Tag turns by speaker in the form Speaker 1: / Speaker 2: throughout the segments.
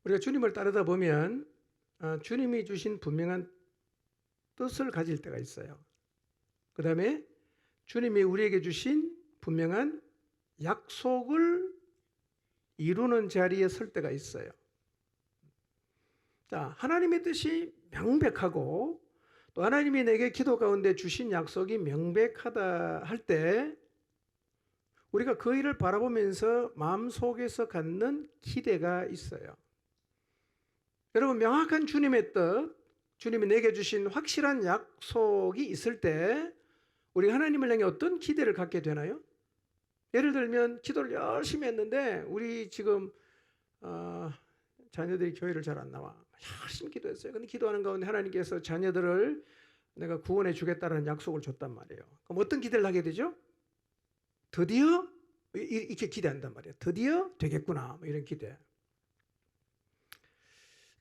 Speaker 1: 우리가 주님을 따르다 보면 주님이 주신 분명한 뜻을 가질 때가 있어요. 그 다음에 주님이 우리에게 주신 분명한 약속을 이루는 자리에 설 때가 있어요. 자, 하나님의 뜻이 명백하고 또 하나님이 내게 기도 가운데 주신 약속이 명백하다 할 때 우리가 그 일을 바라보면서 마음속에서 갖는 기대가 있어요. 여러분, 명확한 주님의 뜻, 주님이 내게 주신 확실한 약속이 있을 때 우리 하나님을 향해 어떤 기대를 갖게 되나요? 예를 들면 기도를 열심히 했는데 우리 지금 자녀들이 교회를 잘 안 나와. 열심히 기도했어요. 근데 기도하는 가운데 하나님께서 자녀들을 내가 구원해 주겠다는 약속을 줬단 말이에요. 그럼 어떤 기대를 하게 되죠? 드디어 이렇게 기대한단 말이에요. 드디어 되겠구나, 뭐 이런 기대.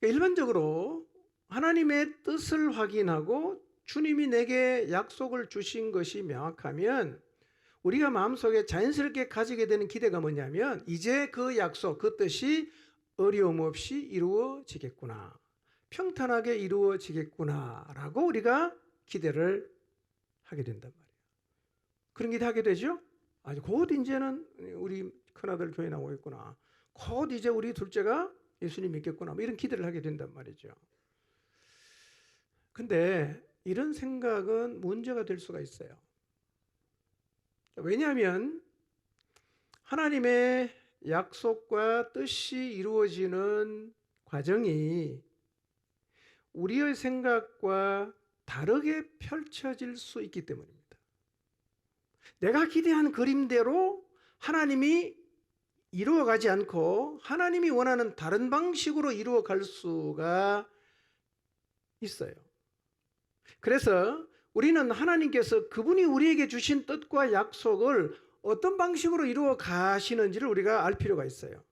Speaker 1: 일반적으로 하나님의 뜻을 확인하고 주님이 내게 약속을 주신 것이 명확하면 우리가 마음속에 자연스럽게 가지게 되는 기대가 뭐냐면 이제 그 약속, 그 뜻이 어려움 없이 이루어지겠구나, 평탄하게 이루어지겠구나 라고 우리가 기대를 하게 된단 말이에요. 그런 기대하게 되죠? 아주 곧 이제는 우리 큰아들 교회 나오겠구나, 곧 이제 우리 둘째가 예수님 믿겠구나, 뭐 이런 기대를 하게 된단 말이죠. 근데 이런 생각은 문제가 될 수가 있어요. 왜냐하면 하나님의 약속과 뜻이 이루어지는 과정이 우리의 생각과 다르게 펼쳐질 수 있기 때문입니다. 내가 기대한 그림대로 하나님이 이루어가지 않고 하나님이 원하는 다른 방식으로 이루어갈 수가 있어요. 그래서 우리는 하나님께서 그분이 우리에게 주신 뜻과 약속을 어떤 방식으로 이루어 가시는지를 우리가 알 필요가 있어요.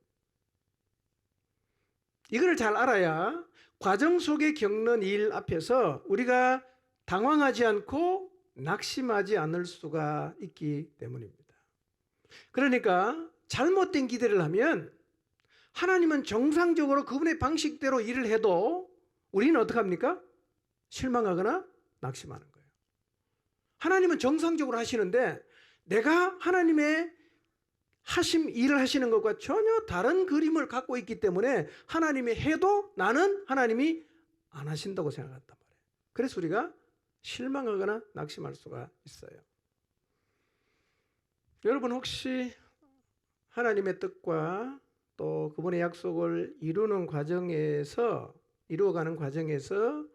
Speaker 1: 이걸 잘 알아야 과정 속에 겪는 일 앞에서 우리가 당황하지 않고 낙심하지 않을 수가 있기 때문입니다. 그러니까 잘못된 기대를 하면 하나님은 정상적으로 그분의 방식대로 일을 해도 우리는 어떻게 합니까? 실망하거나 낙심하는 거예요. 하나님은 정상적으로 하시는데 내가 하나님의 일을 하시는 것과 전혀 다른 그림을 갖고 있기 때문에 하나님이 해도 나는 하나님이 안 하신다고 생각한단 말이에요. 그래서 우리가 실망하거나 낙심할 수가 있어요. 여러분, 혹시 하나님의 뜻과 또 그분의 약속을 이루어가는 과정에서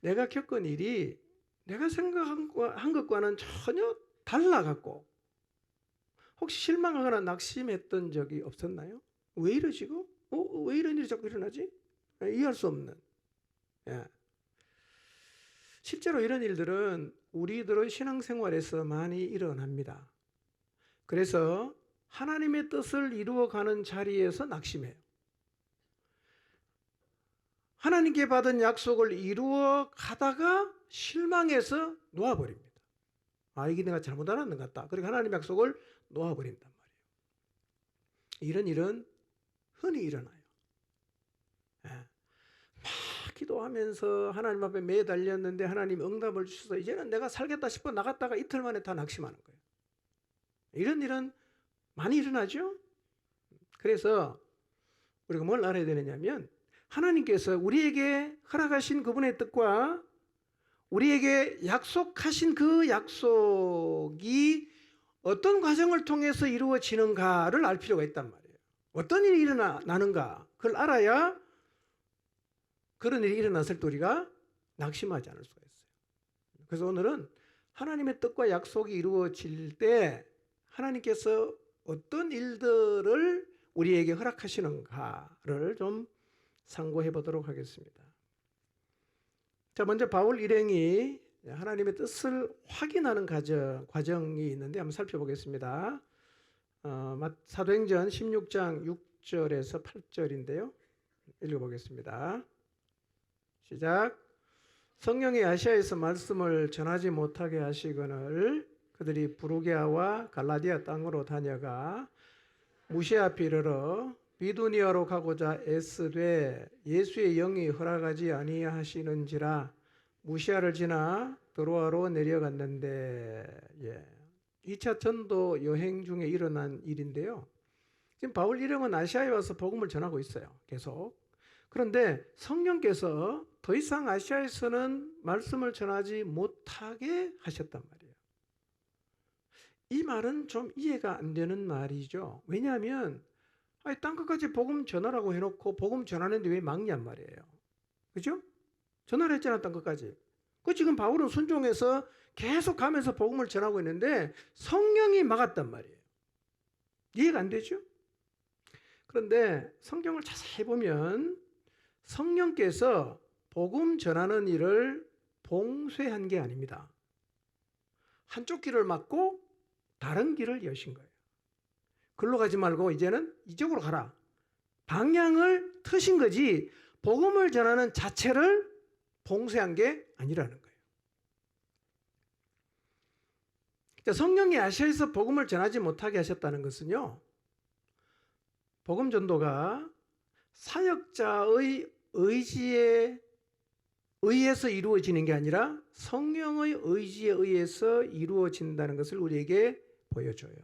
Speaker 1: 내가 겪은 일이 내가 생각한 것과는 전혀 달라갖고 혹시 실망하거나 낙심했던 적이 없었나요? 왜 이러시고? 왜 이런 일이 자꾸 일어나지? 이해할 수 없는. 예. 실제로 이런 일들은 우리들의 신앙생활에서 많이 일어납니다. 그래서 하나님의 뜻을 이루어가는 자리에서 낙심해요. 하나님께 받은 약속을 이루어 가다가 실망해서 놓아버립니다. 이게 내가 잘못 알았는 것 같다. 그러니까 하나님의 약속을 놓아버린단 말이에요. 이런 일은 흔히 일어나요. 막 기도하면서 하나님 앞에 매달렸는데 하나님 응답을 주셔서 이제는 내가 살겠다 싶어 나갔다가 이틀 만에 다 낙심하는 거예요. 이런 일은 많이 일어나죠. 그래서 우리가 뭘 알아야 되느냐면 하나님께서 우리에게 허락하신 그분의 뜻과 우리에게 약속하신 그 약속이 어떤 과정을 통해서 이루어지는가를 알 필요가 있단 말이에요. 어떤 일이 일어나는가 그걸 알아야 그런 일이 일어났을 때 우리가 낙심하지 않을 수가 있어요. 그래서 오늘은 하나님의 뜻과 약속이 이루어질 때 하나님께서 어떤 일들을 우리에게 허락하시는가를 좀 상고해 보도록 하겠습니다. 자, 먼저 바울 일행이 하나님의 뜻을 확인하는 과정이 있는데 한번 살펴보겠습니다. 사도행전 16장 6절에서 8절인데요. 읽어보겠습니다. 시작. 성령이 아시아에서 말씀을 전하지 못하게 하시거늘 그들이 부르게아와 갈라디아 땅으로 다녀가 무시아 앞에 이르러 비두니아로 가고자 애쓰되 예수의 영이 허락하지 아니하시는지라 무시아를 지나 드로아로 내려갔는데, 2차 전도 여행 중에 일어난 일인데요. 지금 바울 일행은 아시아에 와서 복음을 전하고 있어요. 계속. 그런데 성령께서 더 이상 아시아에서는 말씀을 전하지 못하게 하셨단 말이에요. 이 말은 좀 이해가 안 되는 말이죠. 왜냐하면 땅 끝까지 복음 전하라고 해놓고 복음 전하는데 왜 막냔 말이에요. 그죠? 전화를 했잖아, 땅 끝까지. 지금 바울은 순종해서 계속 가면서 복음을 전하고 있는데 성령이 막았단 말이에요. 이해가 안 되죠? 그런데 성경을 자세히 보면 성령께서 복음 전하는 일을 봉쇄한 게 아닙니다. 한쪽 길을 막고 다른 길을 여신 거예요. 글로 가지 말고 이제는 이쪽으로 가라. 방향을 트신 거지 복음을 전하는 자체를 봉쇄한 게 아니라는 거예요. 그러니까 성령이 아시아에서 복음을 전하지 못하게 하셨다는 것은요, 복음 전도가 사역자의 의지에 의해서 이루어지는 게 아니라 성령의 의지에 의해서 이루어진다는 것을 우리에게 보여줘요.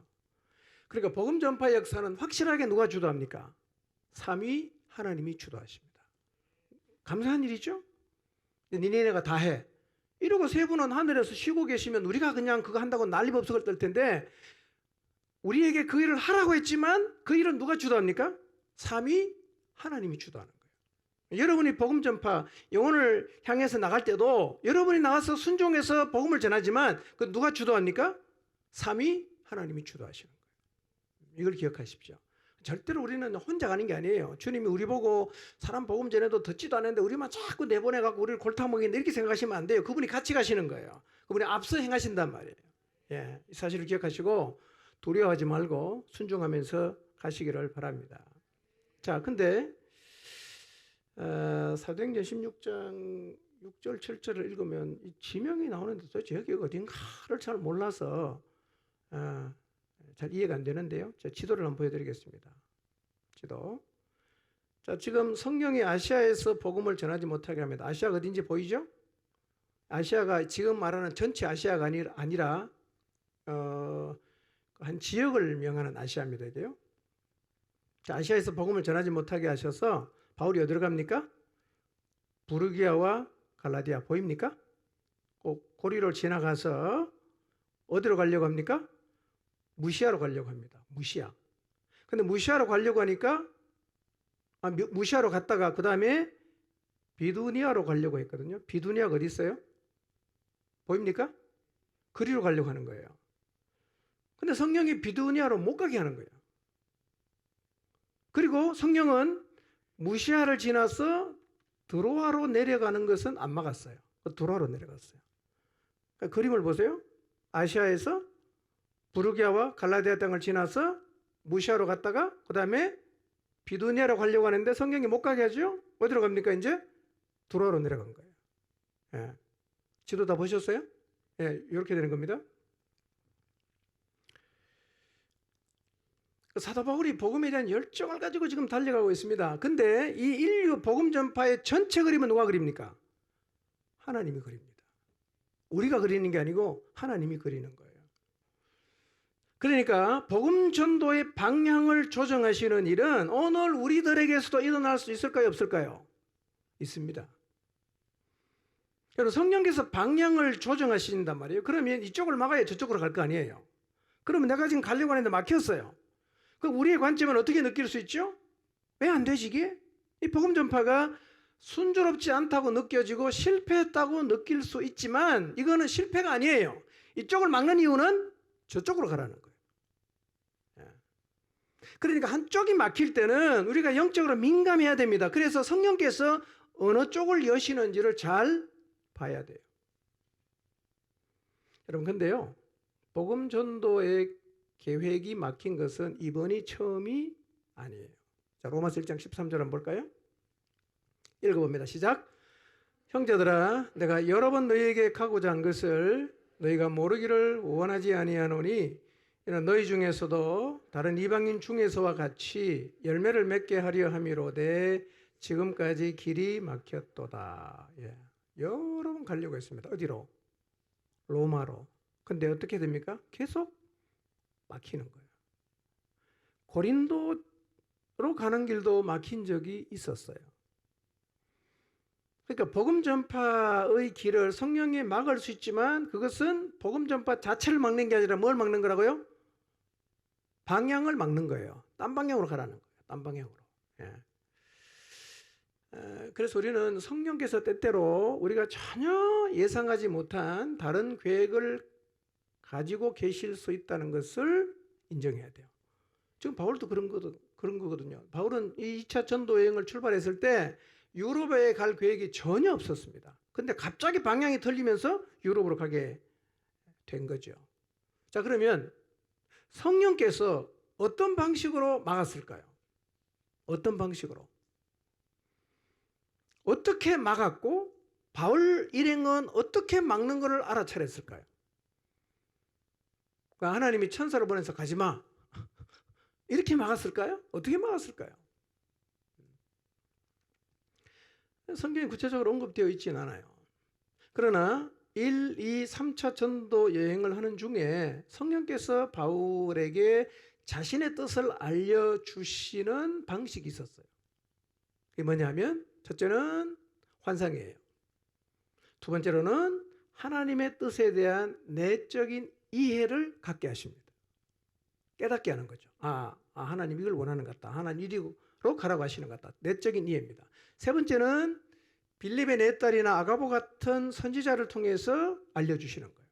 Speaker 1: 그러니까 복음 전파 역사는 확실하게 누가 주도합니까? 삼위 하나님이 주도하십니다. 감사한 일이죠? 니네가 다 해. 이러고 세 분은 하늘에서 쉬고 계시면 우리가 그냥 그거 한다고 난리법석을 떨 텐데, 우리에게 그 일을 하라고 했지만 그 일은 누가 주도합니까? 삼위 하나님이 주도하는 거예요. 여러분이 복음 전파, 영혼을 향해서 나갈 때도 여러분이 나가서 순종해서 복음을 전하지만 그 누가 주도합니까? 삼위 하나님이 주도하시는 거예요. 이걸 기억하십시오. 절대로 우리는 혼자 가는 게 아니에요. 주님이 우리 보고 사람 복음 전해도 듣지도 않는데 우리만 자꾸 내보내갖고 우리를 골탕 먹이는데 이렇게 생각하시면 안 돼요. 그분이 같이 가시는 거예요. 그분이 앞서 행하신단 말이에요. 이 사실을 기억하시고 두려워하지 말고 순종하면서 가시기를 바랍니다. 자, 근데 사도행전 16장 6절 7절을 읽으면 이 지명이 나오는데 도대체 여기가 어딘가를 잘 몰라서 잘 이해가 안 되는데요. 자, 지도를 한번 보여드리겠습니다. 지도. 자, 지금 성령이 아시아에서 복음을 전하지 못하게 합니다. 아시아가 어딘지 보이죠? 아시아가 지금 말하는 전체 아시아가 아니라 한 지역을 명하는 아시아입니다. 이게요. 자, 아시아에서 복음을 전하지 못하게 하셔서 바울이 어디로 갑니까? 부르기아와 갈라디아 보입니까? 꼭 고리를 지나가서 어디로 가려고 합니까? 무시아로 가려고 합니다. 무시아. 근데 무시아로 가려고 하니까 무시아로 갔다가 그 다음에 비두니아로 가려고 했거든요. 비두니아가 어디 있어요? 보입니까? 그리로 가려고 하는 거예요. 근데 성령이 비두니아로 못 가게 하는 거예요. 그리고 성령은 무시아를 지나서 드로아로 내려가는 것은 안 막았어요. 드로아로 내려갔어요. 그러니까 그림을 보세요. 아시아에서 부르기아와 갈라디아 땅을 지나서 무시아로 갔다가 그 다음에 비두니아로 가려고 하는데 성령이 못 가게 하죠. 어디로 갑니까? 이제 드로아로 내려간 거예요. 지도 다 보셨어요? 이렇게 되는 겁니다. 사도 바울이 복음에 대한 열정을 가지고 지금 달려가고 있습니다. 근데 이 인류 복음 전파의 전체 그림은 누가 그립니까? 하나님이 그립니다. 우리가 그리는 게 아니고 하나님이 그리는 거예요. 그러니까 복음 전도의 방향을 조정하시는 일은 오늘 우리들에게서도 일어날 수 있을까요? 없을까요? 있습니다. 여러분, 성령께서 방향을 조정하신단 말이에요. 그러면 이쪽을 막아야 저쪽으로 갈 거 아니에요. 그러면 내가 지금 가려고 하는데 막혔어요. 그럼 우리의 관점은 어떻게 느낄 수 있죠? 왜 안 되지 이게? 이 복음 전파가 순조롭지 않다고 느껴지고 실패했다고 느낄 수 있지만 이거는 실패가 아니에요. 이쪽을 막는 이유는 저쪽으로 가라는 거예요. 그러니까 한쪽이 막힐 때는 우리가 영적으로 민감해야 됩니다. 그래서 성령께서 어느 쪽을 여시는지를 잘 봐야 돼요. 여러분, 근데요, 복음 전도의 계획이 막힌 것은 이번이 처음이 아니에요. 자, 로마서 1장 13절 한번 볼까요? 읽어봅니다. 시작. 형제들아, 내가 여러 번 너희에게 가고자 한 것을 너희가 모르기를 원하지 아니하노니 이는 너희 중에서도 다른 이방인 중에서와 같이 열매를 맺게 하려 함이로되 지금까지 길이 막혔도다. 예. 여러 번 가려고 했습니다. 어디로? 로마로. 근데 어떻게 됩니까? 계속 막히는 거예요. 고린도로 가는 길도 막힌 적이 있었어요. 그러니까 복음 전파의 길을 성령이 막을 수 있지만 그것은 복음 전파 자체를 막는 게 아니라 뭘 막는 거라고요? 방향을 막는 거예요. 딴 방향으로 가라는 거예요. 딴 방향으로. 예. 그래서 우리는 성령께서 때때로 우리가 전혀 예상하지 못한 다른 계획을 가지고 계실 수 있다는 것을 인정해야 돼요. 지금 바울도 그런 거거든요. 바울은 이 2차 전도 여행을 출발했을 때 유럽에 갈 계획이 전혀 없었습니다. 근데 갑자기 방향이 틀리면서 유럽으로 가게 된 거죠. 자, 그러면 성령께서 어떤 방식으로 막았을까요? 어떤 방식으로? 어떻게 막았고 바울 일행은 어떻게 막는 것을 알아차렸을까요? 그러니까 하나님이 천사를 보내서 가지마 이렇게 막았을까요? 어떻게 막았을까요? 성경에 구체적으로 언급되어 있지는 않아요. 그러나 1, 2, 3차 전도 여행을 하는 중에 성령께서 바울에게 자신의 뜻을 알려주시는 방식이 있었어요. 그게 뭐냐면 첫째는 환상이에요. 두 번째로는 하나님의 뜻에 대한 내적인 이해를 갖게 하십니다. 깨닫게 하는 거죠. 하나님 이걸 원하는 것 같다. 하나님 이리로 가라고 하시는 것 같다. 내적인 이해입니다. 세 번째는 빌립의 네 딸이나 아가보 같은 선지자를 통해서 알려주시는 거예요.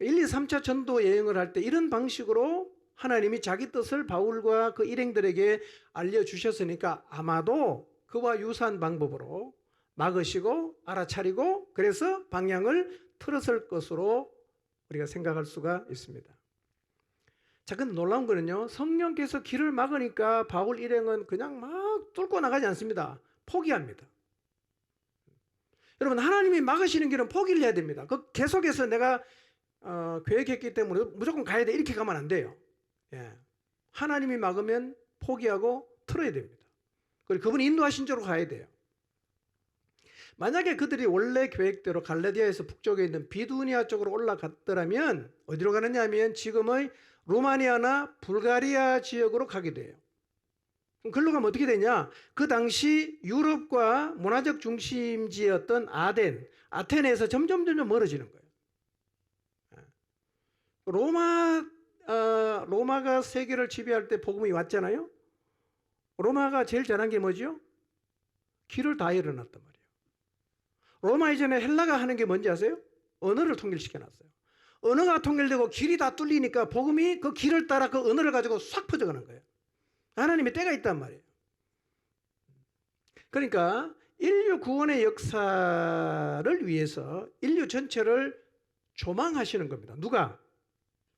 Speaker 1: 1, 2, 3차 전도 여행을 할 때 이런 방식으로 하나님이 자기 뜻을 바울과 그 일행들에게 알려주셨으니까 아마도 그와 유사한 방법으로 막으시고 알아차리고 그래서 방향을 틀었을 것으로 우리가 생각할 수가 있습니다. 자, 근데 놀라운 거는요, 성령께서 길을 막으니까 바울 일행은 그냥 막 뚫고 나가지 않습니다. 포기합니다. 여러분, 하나님이 막으시는 길은 포기를 해야 됩니다. 그 계속해서 내가 계획했기 때문에 무조건 가야 돼 이렇게 가면 안 돼요. 예. 하나님이 막으면 포기하고 틀어야 됩니다. 그리고 그분이 인도하신 쪽으로 가야 돼요. 만약에 그들이 원래 계획대로 갈라디아에서 북쪽에 있는 비두니아 쪽으로 올라갔더라면 어디로 가느냐 하면 지금의 루마니아나 불가리아 지역으로 가게 돼요. 그럼 글로 가면 어떻게 되냐? 그 당시 유럽과 문화적 중심지였던 아테네에서 점점 멀어지는 거예요. 로마가 세계를 지배할 때 복음이 왔잖아요. 로마가 제일 잘한 게 뭐죠? 길을 다 열어놨단 말이에요. 로마 이전에 헬라가 하는 게 뭔지 아세요? 언어를 통일시켜놨어요. 언어가 통일되고 길이 다 뚫리니까 복음이 그 길을 따라 그 언어를 가지고 싹 퍼져가는 거예요. 하나님의 때가 있단 말이에요. 그러니까 인류 구원의 역사를 위해서 인류 전체를 조망하시는 겁니다. 누가?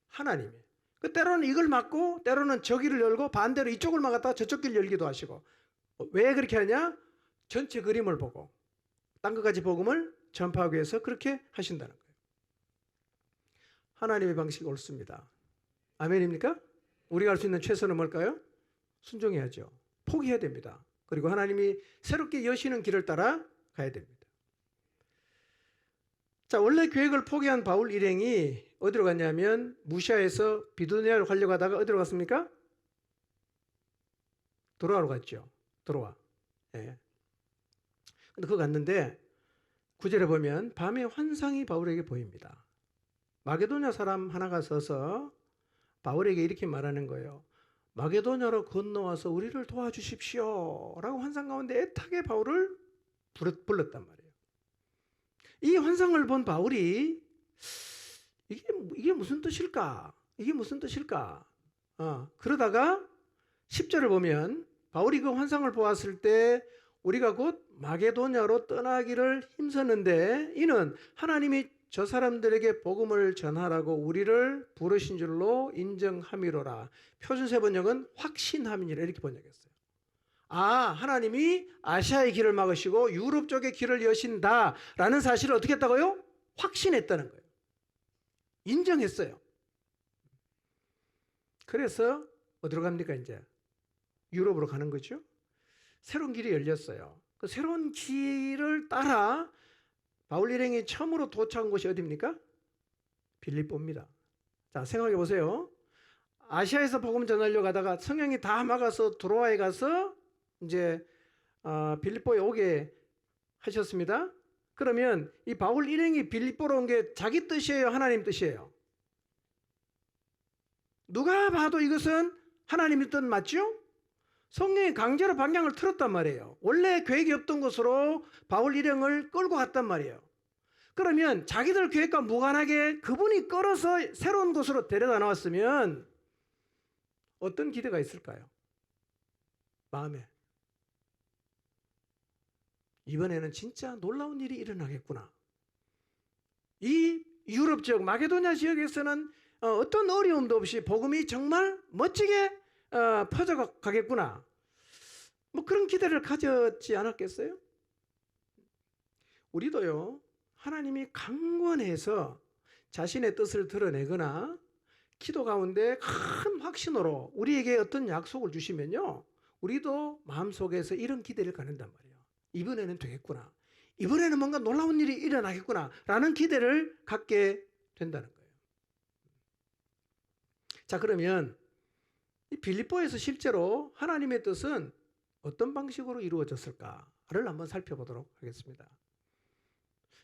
Speaker 1: 하나님이. 그 때로는 이걸 막고 때로는 저기를 열고 반대로 이쪽을 막았다가 저쪽 길 열기도 하시고. 왜 그렇게 하냐? 전체 그림을 보고 딴 것까지 복음을 전파하기 위해서 그렇게 하신다는 거예요. 하나님의 방식이 옳습니다. 아멘입니까? 우리가 할 수 있는 최선은 뭘까요? 순종해야죠. 포기해야 됩니다. 그리고 하나님이 새롭게 여시는 길을 따라 가야 됩니다. 자, 원래 계획을 포기한 바울 일행이 어디로 갔냐면 무시아에서 비두니아로 가려고 하다가 어디로 갔습니까? 드로아로 갔죠. 드로아. 예. 근데 그거 갔는데 9절에 보면 밤에 환상이 바울에게 보입니다. 마게도냐 사람 하나가 서서 바울에게 이렇게 말하는 거예요. 마게도냐로 건너와서 우리를 도와주십시오 라고 환상 가운데 애타게 바울을 불렀단 말이에요. 이 환상을 본 바울이 이게 무슨 뜻일까? 이게 무슨 뜻일까? 그러다가 10절을 보면 바울이 그 환상을 보았을 때 우리가 곧 마게도냐로 떠나기를 힘썼는데 이는 하나님이 저 사람들에게 복음을 전하라고 우리를 부르신 줄로 인정함이로라. 표준세 번역은 확신함이니라 이렇게 번역했어요. 하나님이 아시아의 길을 막으시고 유럽 쪽의 길을 여신다라는 사실을 어떻게 했다고요? 확신했다는 거예요. 인정했어요. 그래서 어디로 갑니까? 이제 유럽으로 가는 거죠. 새로운 길이 열렸어요. 그 새로운 길을 따라 바울 일행이 처음으로 도착한 곳이 어디입니까? 빌립보입니다. 자, 생각해 보세요. 아시아에서 복음 전하려고 가다가 성령이 다 막아서 드로아에 가서 이제 빌립보에 오게 하셨습니다. 그러면 이 바울 일행이 빌립보로 온 게 자기 뜻이에요? 하나님 뜻이에요? 누가 봐도 이것은 하나님의 뜻 맞죠? 성령이 강제로 방향을 틀었단 말이에요. 원래 계획이 없던 곳으로 바울 일행을 끌고 갔단 말이에요. 그러면 자기들 계획과 무관하게 그분이 끌어서 새로운 곳으로 데려다 나왔으면 어떤 기대가 있을까요? 마음에. 이번에는 진짜 놀라운 일이 일어나겠구나. 이 유럽 지역, 마게도냐 지역에서는 어떤 어려움도 없이 복음이 정말 멋지게 퍼져가겠구나. 뭐 그런 기대를 가졌지 않았겠어요? 우리도요, 하나님이 강권해서 자신의 뜻을 드러내거나 기도 가운데 큰 확신으로 우리에게 어떤 약속을 주시면요, 우리도 마음속에서 이런 기대를 갖는단 말이에요. 이번에는 되겠구나. 이번에는 뭔가 놀라운 일이 일어나겠구나 라는 기대를 갖게 된다는 거예요. 자, 그러면 이 빌립보에서 실제로 하나님의 뜻은 어떤 방식으로 이루어졌을까를 한번 살펴보도록 하겠습니다.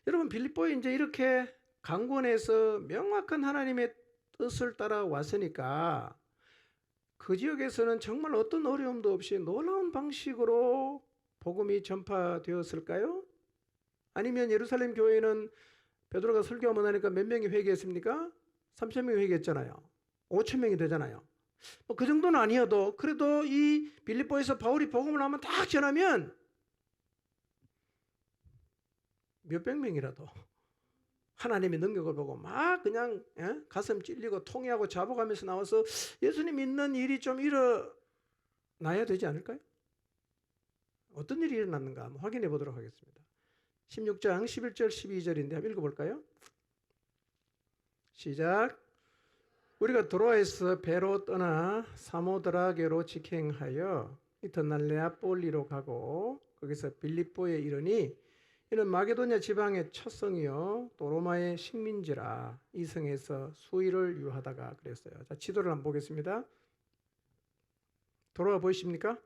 Speaker 1: 여러분, 빌립보에 이제 이렇게 강권해서 명확한 하나님의 뜻을 따라 왔으니까 그 지역에서는 정말 어떤 어려움도 없이 놀라운 방식으로 복음이 전파되었을까요? 아니면 예루살렘 교회는 베드로가 설교하면 하니까 몇 명이 회개했습니까? 3,000명이 회개했잖아요. 5,000명이 되잖아요. 뭐 그 정도는 아니어도 그래도 이 빌립보에서 바울이 복음을 한번 딱 전하면 몇백 명이라도 하나님의 능력을 보고 막 그냥 가슴 찔리고 통회하고 잡아가면서 나와서 예수님 믿는 일이 좀 일어나야 되지 않을까요? 어떤 일이 일어났는가 한번 확인해 보도록 하겠습니다. 16장 11절 12절인데 한번 읽어볼까요? 시작. 우리가 드로아에서 배로 떠나 사모드라게로 직행하여 이튿날 네아폴리로 가고 거기서 빌립보에 이르니 이는 마게도냐 지방의 첫 성이요 또 로마의 식민지라 이 성에서 수일을 유하다가 그랬어요. 자, 지도를 한번 보겠습니다. 드로아 보이십니까?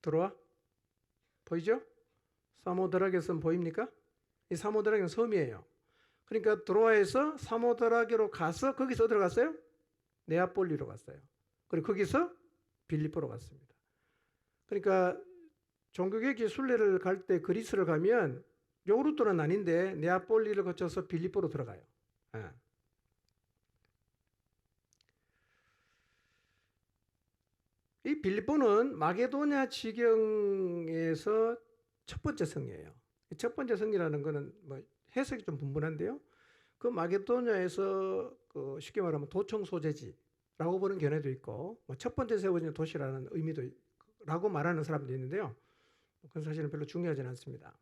Speaker 1: 드로아 보이죠? 사모드라게선 보입니까? 이 사모드라게는 섬이에요. 그러니까 드로아에서 사모드라게로 가서 거기서 어디로 갔어요? 네아폴리로 갔어요. 그리고 거기서 빌립보로 갔습니다. 그러니까 종교개혁 순례를 갈 때 그리스를 가면 요 루트는 아닌데 네아폴리를 거쳐서 빌립보로 들어가요. 이 빌립보는 마게도냐 지경에서 첫 번째 성이에요. 첫 번째 성이라는 것은 뭐 해석이 좀 분분한데요. 그 마게도냐에서 그 쉽게 말하면 도청 소재지라고 보는 견해도 있고 뭐 첫 번째 세워진 도시라는 의미도 라고 말하는 사람도 있는데요. 그건 사실은 별로 중요하지는 않습니다.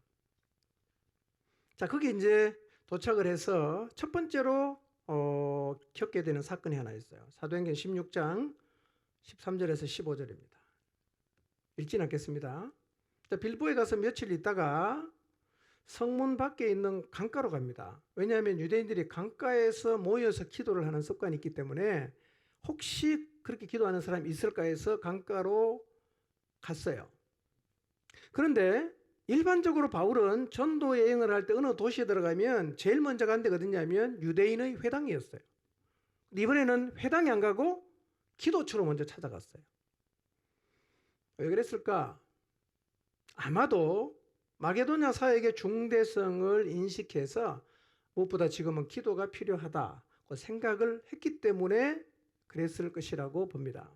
Speaker 1: 자, 거기 이제 도착을 해서 첫 번째로 겪게 되는 사건이 하나 있어요. 사도행전 16장 13절에서 15절입니다. 읽진 않겠습니다. 빌보에 가서 며칠 있다가 성문 밖에 있는 강가로 갑니다. 왜냐하면 유대인들이 강가에서 모여서 기도를 하는 습관이 있기 때문에 혹시 그렇게 기도하는 사람이 있을까 해서 강가로 갔어요. 그런데 일반적으로 바울은 전도 여행을 할 때 어느 도시에 들어가면 제일 먼저 간 데가 어디냐면 유대인의 회당이었어요. 이번에는 회당에 안 가고 기도처로 먼저 찾아갔어요. 왜 그랬을까? 아마도 마게도냐 사역의 중대성을 인식해서 무엇보다 지금은 기도가 필요하다고 생각을 했기 때문에 그랬을 것이라고 봅니다.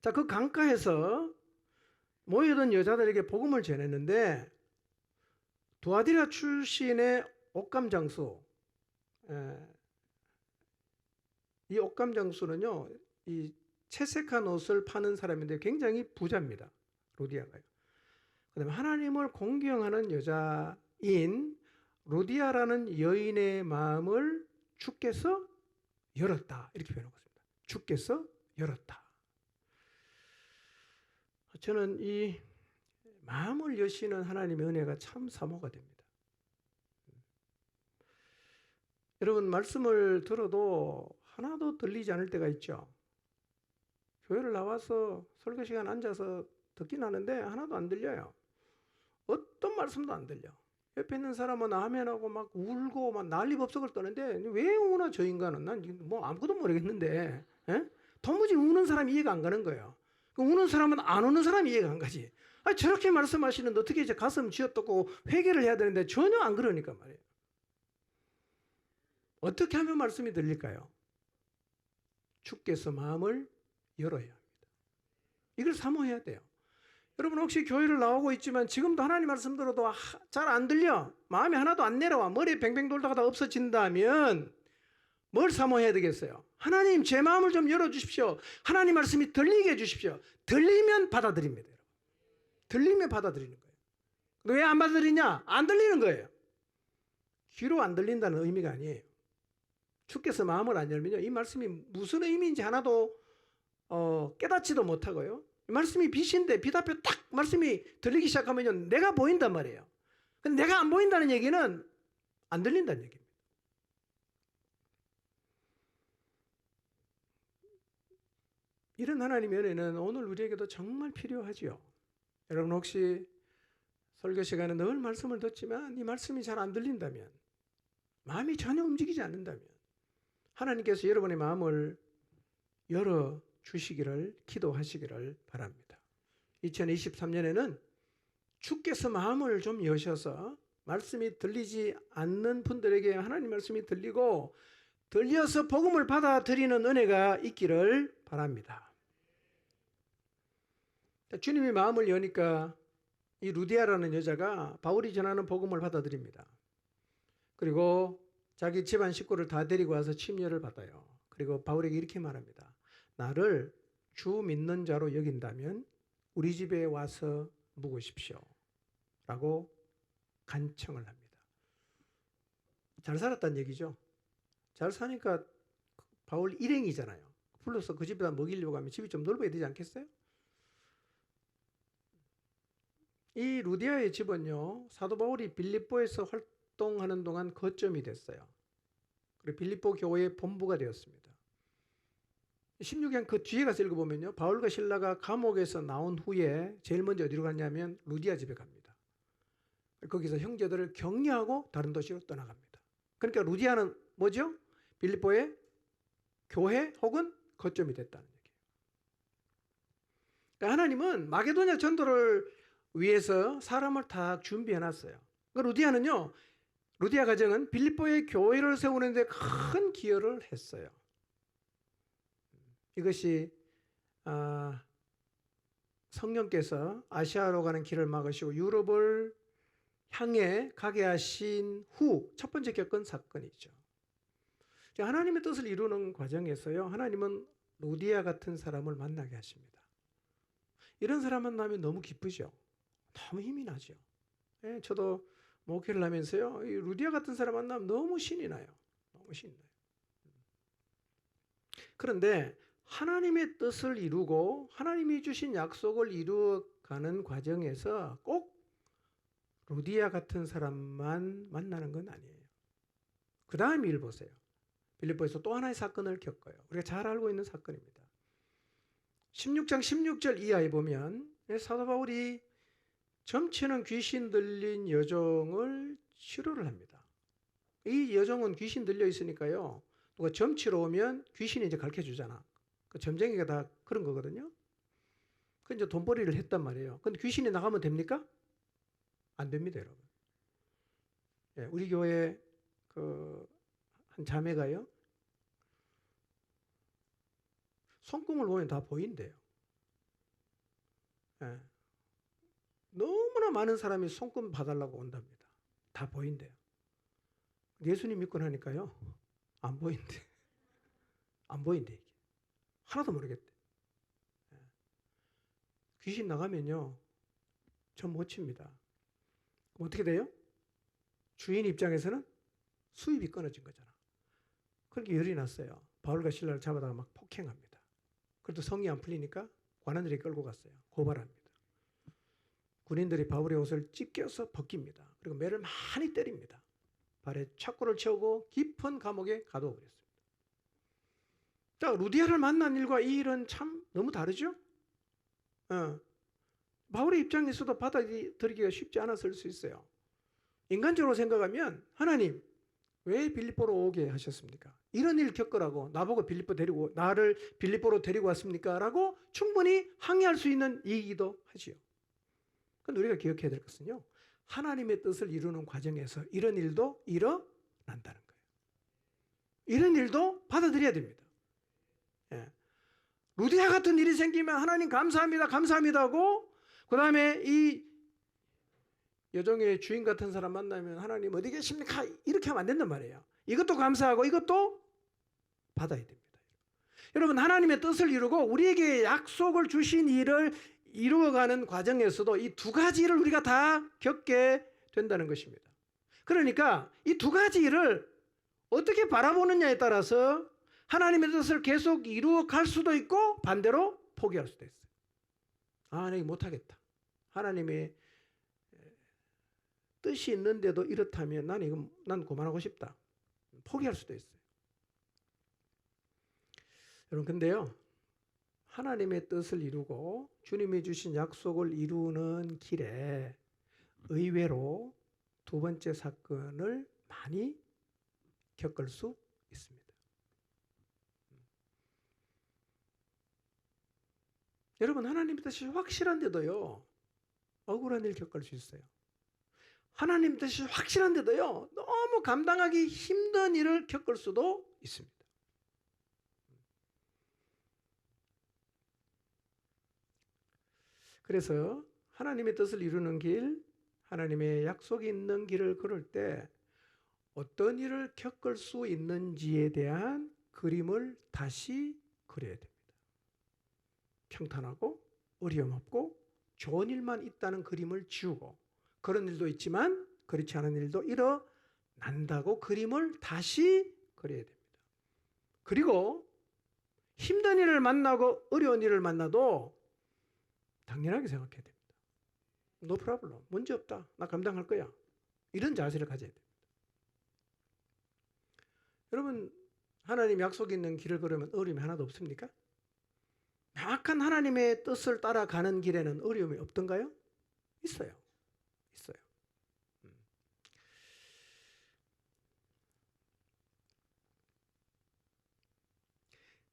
Speaker 1: 자, 그 강가에서 모여든 여자들에게 복음을 전했는데 두아디라 출신의 옷감장수, 이 옷감장수는요, 이 채색한 옷을 파는 사람인데 굉장히 부자입니다. 루디아가요. 그다음에 하나님을 공경하는 여자인 루디아라는 여인의 마음을 주께서 열었다 이렇게 표현하고 있습니다. 주께서 열었다. 저는 이 마음을 여시는 하나님의 은혜가 참 사모가 됩니다. 여러분, 말씀을 들어도 하나도 들리지 않을 때가 있죠. 교회를 나와서 설교 시간 앉아서 듣긴 하는데 하나도 안 들려요. 어떤 말씀도 안 들려. 옆에 있는 사람은 아멘하고 막 울고 막 난리법석을 떠는데 왜 우나 저 인간은? 난 뭐 아무것도 모르겠는데 도무지 우는 사람이 이해가 안 가는 거예요. 우는 사람은 안 우는 사람이 이해가 안 가지. 저렇게 말씀하시는데 어떻게 이제 가슴 쥐어뜯고 회개를 해야 되는데 전혀 안 그러니까 말이에요. 어떻게 하면 말씀이 들릴까요? 주께서 마음을 열어야 합니다. 이걸 사모해야 돼요. 여러분, 혹시 교회를 나오고 있지만 지금도 하나님 말씀 들어도 잘 안 들려, 마음이 하나도 안 내려와, 머리에 뱅뱅 돌다가 다 없어진다면 뭘 사모해야 되겠어요? 하나님, 제 마음을 좀 열어주십시오. 하나님 말씀이 들리게 해주십시오. 들리면 받아들입니다. 여러분. 들리면 받아들이는 거예요. 왜 안 받아들이냐? 안 들리는 거예요. 귀로 안 들린다는 의미가 아니에요. 주께서 마음을 안 열면요, 이 말씀이 무슨 의미인지 하나도 깨닫지도 못하고요. 말씀이 빛인데 빛 앞에 딱 말씀이 들리기 시작하면요, 내가 보인단 말이에요. 근데 내가 안 보인다는 얘기는 안 들린다는 얘기입니다. 이런 하나님의 은혜는 오늘 우리에게도 정말 필요하지요. 여러분, 혹시 설교 시간에 늘 말씀을 듣지만 이 말씀이 잘 안 들린다면, 마음이 전혀 움직이지 않는다면 하나님께서 여러분의 마음을 열어 주시기를 기도하시기를 바랍니다. 2023년에는 주께서 마음을 좀 여셔서 말씀이 들리지 않는 분들에게 하나님 말씀이 들리고 들려서 복음을 받아들이는 은혜가 있기를 바랍니다. 주님이 마음을 여니까 이 루디아라는 여자가 바울이 전하는 복음을 받아들입니다. 그리고 자기 집안 식구를 다 데리고 와서 침례를 받아요. 그리고 바울에게 이렇게 말합니다. 나를 주 믿는 자로 여긴다면 우리 집에 와서 묵으십시오. 라고 간청을 합니다. 잘 살았다는 얘기죠. 잘 사니까 바울 일행이잖아요. 불러서 그 집에다 먹이려고 하면 집이 좀 넓어야 되지 않겠어요? 이 루디아의 집은요, 사도 바울이 빌립보에서 활동하는 동안 거점이 됐어요. 그리고 빌립보 교회의 본부가 되었습니다. 16장 그 뒤에 가서 읽어보면요, 바울과 실라가 감옥에서 나온 후에 제일 먼저 어디로 갔냐면 루디아 집에 갑니다. 거기서 형제들을 격려하고 다른 도시로 떠나갑니다. 그러니까 루디아는 뭐죠? 빌립보의 교회 혹은 거점이 됐다는 얘기예요. 그러니까 하나님은 마게도냐 전도를 위해서 사람을 다 준비해놨어요. 그러니까 루디아는요, 루디아 가정은 빌립보의 교회를 세우는 데 큰 기여를 했어요. 이것이 성령께서 아시아로 가는 길을 막으시고 유럽을 향해 가게 하신 후 첫 번째 겪은 사건이죠. 하나님의 뜻을 이루는 과정에서요, 하나님은 루디아 같은 사람을 만나게 하십니다. 이런 사람 만나면 너무 기쁘죠. 너무 힘이 나죠. 저도 목회를 하면서요, 이 루디아 같은 사람 만나면 너무 신이 나요. 너무 신이 나요. 그런데 하나님의 뜻을 이루고 하나님이 주신 약속을 이루어가는 과정에서 꼭 루디아 같은 사람만 만나는 건 아니에요. 그 다음 일 보세요. 빌립보에서 또 하나의 사건을 겪어요. 우리가 잘 알고 있는 사건입니다. 16장 16절 이하에 보면 사도 바울이 점치는 귀신 들린 여종을 치료를 합니다. 이 여종은 귀신 들려 있으니까요, 누가 점치러 오면 귀신이 이제 가르쳐 주잖아. 그 점쟁이가 다 그런 거거든요. 그 이제 돈벌이를 했단 말이에요. 근데 귀신이 나가면 됩니까? 안 됩니다, 여러분. 우리 교회 한 자매가요, 손금을 보면 다 보인대요. 너무나 많은 사람이 손금 봐달라고 온답니다. 다 보인대요. 예수님 믿고 나니까요, 안 보인대. 안 보인대, 이게. 하나도 모르겠대. 귀신 나가면요, 전 못 칩니다. 어떻게 돼요? 주인 입장에서는 수입이 끊어진 거잖아. 그렇게 열이 났어요. 바울과 신라를 잡아다가 막 폭행합니다. 그래도 성이 안 풀리니까 관원들이 끌고 갔어요. 고발합니다. 군인들이 바울의 옷을 찢겨서 벗깁니다. 그리고 매를 많이 때립니다. 발에 착고를 채우고 깊은 감옥에 가두어 버렸습니다. 자, 루디아를 만난 일과 이 일은 참 너무 다르죠? 바울의 입장에서도 받아들이기가 쉽지 않았을 수 있어요. 인간적으로 생각하면 하나님 왜 빌립보로 오게 하셨습니까? 이런 일 겪으라고 나보고 나를 빌립보로 데리고 왔습니까? 라고 충분히 항의할 수 있는 얘기도 하지요. 그런데 우리가 기억해야 될 것은요, 하나님의 뜻을 이루는 과정에서 이런 일도 일어난다는 거예요. 이런 일도 받아들여야 됩니다. 예. 루디아 같은 일이 생기면 하나님 감사합니다, 감사합니다 하고, 그 다음에 이 여종의 주인 같은 사람 만나면 하나님 어디 계십니까? 이렇게 하면 안 된단 말이에요. 이것도 감사하고 이것도 받아야 됩니다. 여러분, 하나님의 뜻을 이루고 우리에게 약속을 주신 일을 이루어가는 과정에서도 이 두 가지를 우리가 다 겪게 된다는 것입니다. 그러니까 이 두 가지 일을 어떻게 바라보느냐에 따라서 하나님의 뜻을 계속 이루어갈 수도 있고 반대로 포기할 수도 있어요. 아, 내가 못하겠다. 하나님의 뜻이 있는데도 이렇다면 난 그만하고 싶다. 포기할 수도 있어요. 여러분, 근데요, 하나님의 뜻을 이루고 주님이 주신 약속을 이루는 길에 의외로 두 번째 사건을 많이 겪을 수 있습니다. 여러분, 하나님의 뜻이 확실한데도요, 억울한 일 겪을 수 있어요. 하나님 뜻이 확실한데도요, 너무 감당하기 힘든 일을 겪을 수도 있습니다. 그래서 하나님의 뜻을 이루는 길, 하나님의 약속이 있는 길을 걸을 때 어떤 일을 겪을 수 있는지에 대한 그림을 다시 그려야 됩니다. 평탄하고 어려움 없고 좋은 일만 있다는 그림을 지우고, 그런 일도 있지만 그렇지 않은 일도 일어난다고 그림을 다시 그려야 됩니다. 그리고 힘든 일을 만나고 어려운 일을 만나도 당연하게 생각해야 됩니다. No problem. 문제 없다. 나 감당할 거야. 이런 자세를 가져야 됩니다. 여러분, 하나님 약속 있는 길을 걸으면 어려움이 하나도 없습니까? 명확한 하나님의 뜻을 따라가는 길에는 어려움이 없던가요? 있어요. 있어요.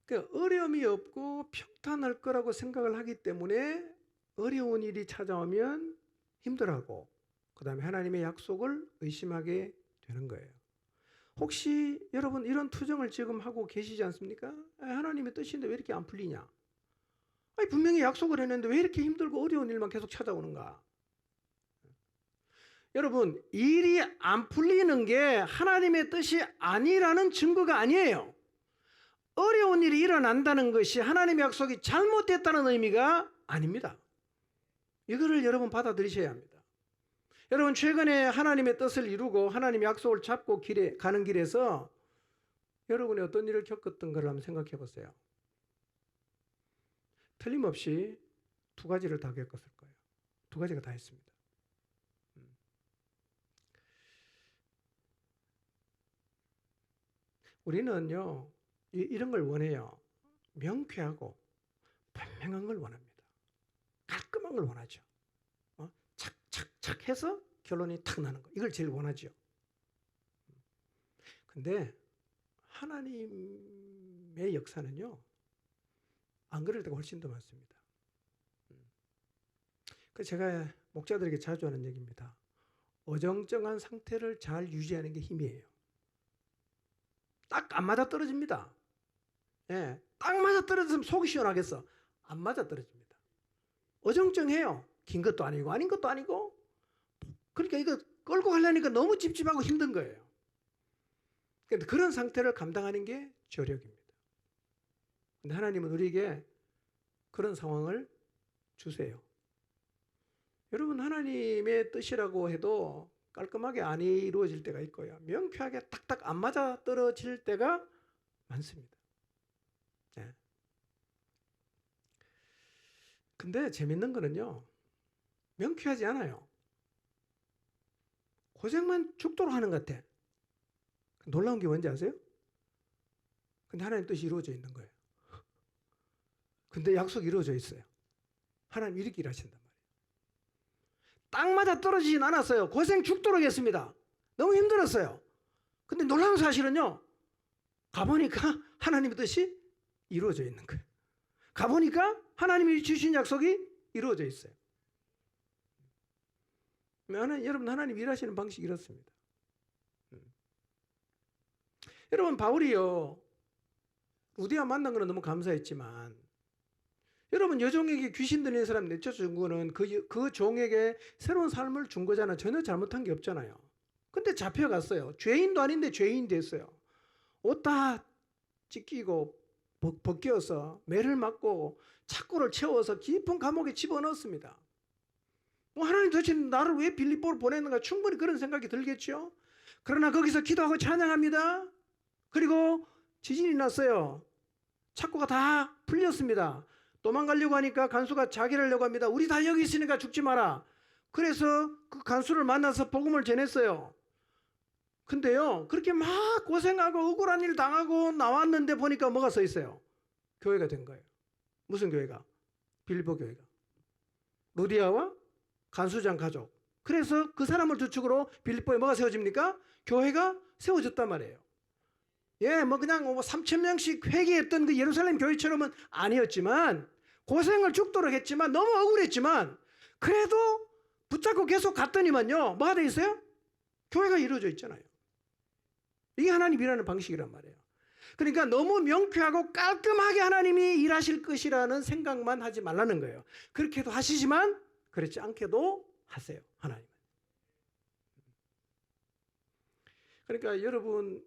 Speaker 1: 그러니까 어려움이 없고 평탄할 거라고 생각을 하기 때문에 어려운 일이 찾아오면 힘들어하고, 그 다음에 하나님의 약속을 의심하게 되는 거예요. 혹시 여러분 이런 투정을 지금 하고 계시지 않습니까? 하나님의 뜻인데 왜 이렇게 안 풀리냐? 아니, 분명히 약속을 했는데 왜 이렇게 힘들고 어려운 일만 계속 찾아오는가? 여러분, 일이 안 풀리는 게 하나님의 뜻이 아니라는 증거가 아니에요. 어려운 일이 일어난다는 것이 하나님의 약속이 잘못됐다는 의미가 아닙니다. 이거를 여러분 받아들이셔야 합니다. 여러분, 최근에 하나님의 뜻을 이루고 하나님의 약속을 잡고 가는 길에서 여러분이 어떤 일을 겪었던가를 한번 생각해 보세요. 틀림없이 두 가지를 다 겪었을 거예요. 두 가지가 다 있습니다. 우리는요, 이런 걸 원해요. 명쾌하고 분명한 걸 원합니다. 깔끔한 걸 원하죠. 착착착 해서 결론이 탁 나는 거. 이걸 제일 원하죠. 근데 하나님의 역사는요, 안 그럴 때가 훨씬 더 많습니다. 그래서 제가 목자들에게 자주 하는 얘기입니다. 어정쩡한 상태를 잘 유지하는 게 힘이에요. 딱 안 맞아 떨어집니다. 예, 딱 맞아 떨어지면 속이 시원하겠어. 안 맞아 떨어집니다. 어정쩡해요. 긴 것도 아니고 아닌 것도 아니고. 그러니까 이거 끌고 가려니까 너무 찝찝하고 힘든 거예요. 그런데 그런 상태를 감당하는 게 저력입니다. 근데 하나님은 우리에게 그런 상황을 주세요. 여러분, 하나님의 뜻이라고 해도 깔끔하게 안 이루어질 때가 있고요. 명쾌하게 딱딱 안 맞아 떨어질 때가 많습니다. 근데 재밌는 거는요, 명쾌하지 않아요. 고생만 죽도록 하는 것 같아. 놀라운 게 뭔지 아세요? 근데 하나님 뜻이 이루어져 있는 거예요. 근데 약속이 이루어져 있어요. 하나님 이렇게 일하신단 말이에요. 딱 맞아 떨어지진 않았어요. 고생 죽도록 했습니다. 너무 힘들었어요. 근데 놀라운 사실은요, 가보니까 하나님의 뜻이 이루어져 있는 거예요. 가보니까 하나님이 주신 약속이 이루어져 있어요. 여러분, 하나님 일하시는 방식이 이렇습니다. 여러분, 바울이요, 루디아 만난 거는 너무 감사했지만, 여러분, 여종에게 귀신 들리는 사람 내쫓아준 거는 그 종에게 새로운 삶을 준 거잖아요. 전혀 잘못한 게 없잖아요. 근데 잡혀갔어요. 죄인도 아닌데 죄인이 됐어요. 옷 다 찢기고 벗겨서 매를 맞고 착고를 채워서 깊은 감옥에 집어넣었습니다. 하나님 도대체 나를 왜 빌립보로 보냈는가, 충분히 그런 생각이 들겠죠. 그러나 거기서 기도하고 찬양합니다. 그리고 지진이 났어요. 착고가 다 풀렸습니다. 도망가려고 하니까 간수가 자기를 하려고 합니다. 우리 다 여기 있으니까 죽지 마라. 그래서 그 간수를 만나서 복음을 전했어요. 근데요, 그렇게 막 고생하고 억울한 일 당하고 나왔는데 보니까 뭐가 써 있어요? 교회가 된 거예요. 무슨 교회가? 빌립보 교회가. 루디아와 간수장 가족. 그래서 그 사람을 주축으로 빌립보에 뭐가 세워집니까? 교회가 세워졌단 말이에요. 예, 뭐 그냥 3,000명씩 회개했던 그 예루살렘 교회처럼은 아니었지만, 고생을 죽도록 했지만, 너무 억울했지만, 그래도 붙잡고 계속 갔더니만요, 뭐가 돼 있어요? 교회가 이루어져 있잖아요. 이게 하나님 일하는 방식이란 말이에요. 그러니까 너무 명쾌하고 깔끔하게 하나님이 일하실 것이라는 생각만 하지 말라는 거예요. 그렇게도 하시지만 그렇지 않게도 하세요, 하나님은. 그러니까 여러분,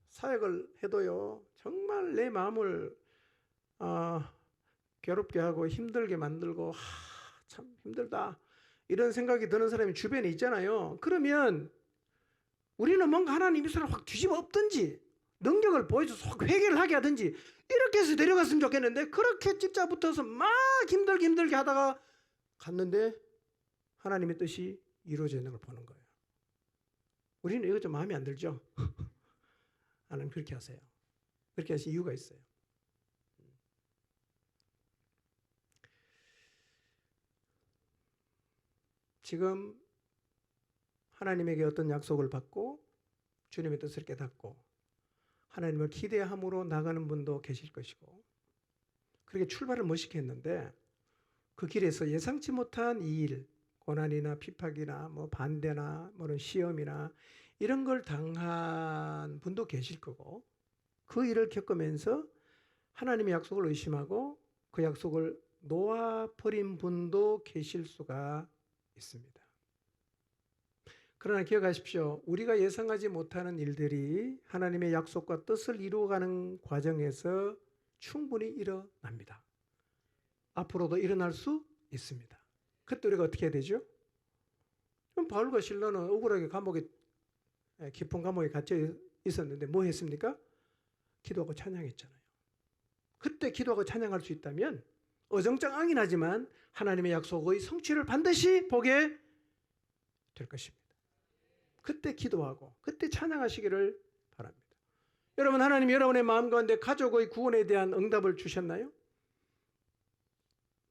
Speaker 1: 사역을 해도요, 정말 내 마음을 괴롭게 하고 힘들게 만들고, 참 힘들다, 이런 생각이 드는 사람이 주변에 있잖아요. 그러면 우리는 뭔가 하나님 이 사람 확 뒤집어 엎든지 능력을 보여줘서 확 회개를 하게 하든지 이렇게 해서 데려갔으면 좋겠는데, 그렇게 찍자 붙어서 막 힘들게 하다가 갔는데 하나님의 뜻이 이루어져 있는 걸 보는 거예요. 우리는 이거 좀 마음에 안 들죠? 하나님 그렇게 하세요. 그렇게 하신 이유가 있어요. 지금 하나님에게 어떤 약속을 받고 주님의 뜻을 깨닫고 하나님을 기대함으로 나가는 분도 계실 것이고, 그렇게 출발을 멋있게 했는데 그 길에서 예상치 못한 이 일, 고난이나 핍박이나 뭐 반대나 뭐 이런 시험이나 이런 걸 당한 분도 계실 거고, 그 일을 겪으면서 하나님의 약속을 의심하고 그 약속을 놓아버린 분도 계실 수가 있습니다. 그러나 기억하십시오. 우리가 예상하지 못하는 일들이 하나님의 약속과 뜻을 이루어가는 과정에서 충분히 일어납니다. 앞으로도 일어날 수 있습니다. 그때 우리가 어떻게 해야 되죠? 그럼 바울과 실라는 억울하게 깊은 감옥에 갇혀 있었는데 뭐 했습니까? 기도하고 찬양했잖아요. 그때 기도하고 찬양할 수 있다면 어정쩡하긴 하지만 하나님의 약속의 성취를 반드시 보게 될 것입니다. 그때 기도하고 그때 찬양하시기를 바랍니다. 여러분, 하나님 여러분의 마음 가운데 가족의 구원에 대한 응답을 주셨나요?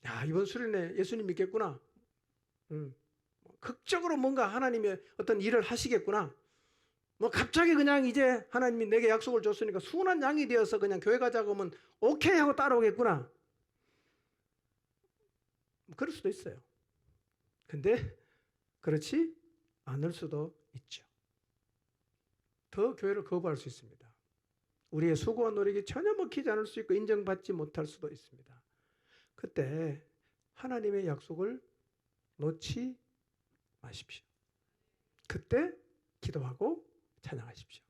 Speaker 1: 야, 이번 수련회 예수님 믿겠구나. 극적으로 뭔가 하나님의 어떤 일을 하시겠구나. 뭐 갑자기 그냥 이제 하나님이 내게 약속을 줬으니까 순한 양이 되어서 그냥 교회 가자고 하면 오케이 하고 따라오겠구나. 그럴 수도 있어요. 근데 그렇지 않을 수도 있죠. 더 교회를 거부할 수 있습니다. 우리의 수고와 노력이 전혀 먹히지 않을 수 있고 인정받지 못할 수도 있습니다. 그때 하나님의 약속을 놓지 마십시오. 그때 기도하고 찬양하십시오.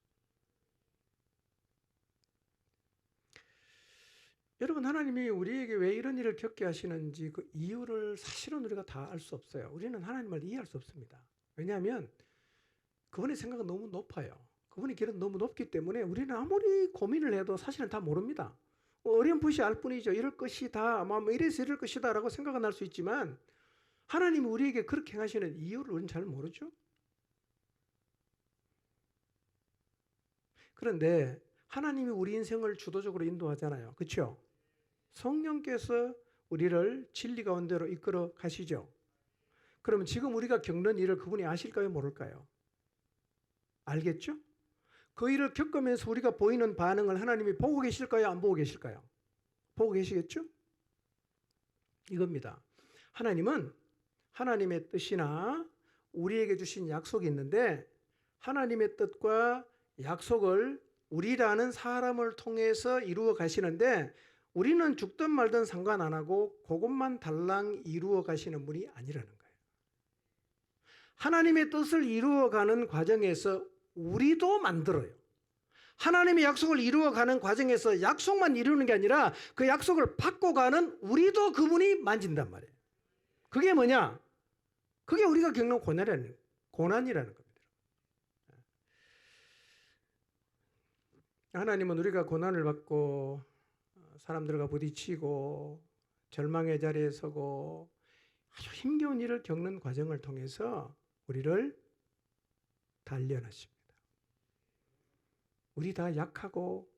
Speaker 1: 여러분, 하나님이 우리에게 왜 이런 일을 겪게 하시는지 그 이유를 사실은 우리가 다 알 수 없어요. 우리는 하나님을 이해할 수 없습니다. 왜냐하면 그분의 생각은 너무 높아요. 그분의 길은 너무 높기 때문에 우리는 아무리 고민을 해도 사실은 다 모릅니다. 어렴풋이 알 뿐이죠. 이럴 것이다, 뭐 이래서 이럴 것이다라고 생각은 할 수 있지만 하나님이 우리에게 그렇게 행하시는 이유를 우리는 잘 모르죠. 그런데 하나님이 우리 인생을 주도적으로 인도하잖아요. 그렇죠? 성령께서 우리를 진리 가운데로 이끌어 가시죠. 그러면 지금 우리가 겪는 일을 그분이 아실까요? 모를까요? 알겠죠? 그 일을 겪으면서 우리가 보이는 반응을 하나님이 보고 계실까요? 안 보고 계실까요? 보고 계시겠죠? 이겁니다. 하나님은 하나님의 뜻이나 우리에게 주신 약속이 있는데 하나님의 뜻과 약속을 우리라는 사람을 통해서 이루어 가시는데 우리는 죽든 말든 상관 안 하고 그것만 달랑 이루어 가시는 분이 아니라는 거예요. 하나님의 뜻을 이루어가는 과정에서 우리도 만들어요. 하나님의 약속을 이루어가는 과정에서 약속만 이루는 게 아니라 그 약속을 받고 가는 우리도 그분이 만진단 말이에요. 그게 뭐냐? 그게 우리가 겪는 고난이라는 겁니다. 하나님은 우리가 고난을 받고 사람들과 부딪히고 절망의 자리에 서고 아주 힘겨운 일을 겪는 과정을 통해서 우리를 단련하십니다. 우리 다 약하고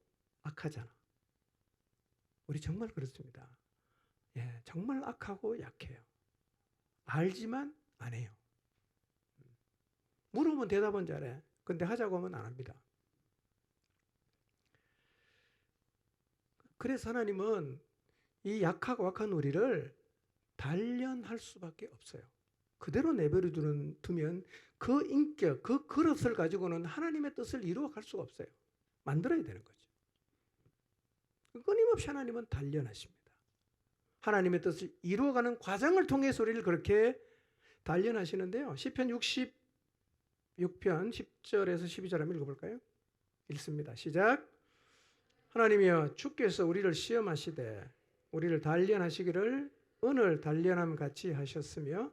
Speaker 1: 악하잖아. 우리 정말 그렇습니다. 예, 정말 악하고 약해요. 알지만 안 해요. 물어보면 대답은 잘해. 근데 하자고 하면 안 합니다. 그래서 하나님은 이 약하고 악한 우리를 단련할 수밖에 없어요. 그대로 내버려 두면 그 인격, 그 그릇을 가지고는 하나님의 뜻을 이루어갈 수가 없어요. 만들어야 되는 거죠. 끊임없이 하나님은 단련하십니다. 하나님의 뜻을 이루어가는 과정을 통해서 우리를 그렇게 단련하시는데요. 시편 66편 10절에서 12절 한번 읽어볼까요? 읽습니다. 시작. 하나님이여 주께서 우리를 시험하시되 우리를 단련하시기를 은을 단련함 같이 하셨으며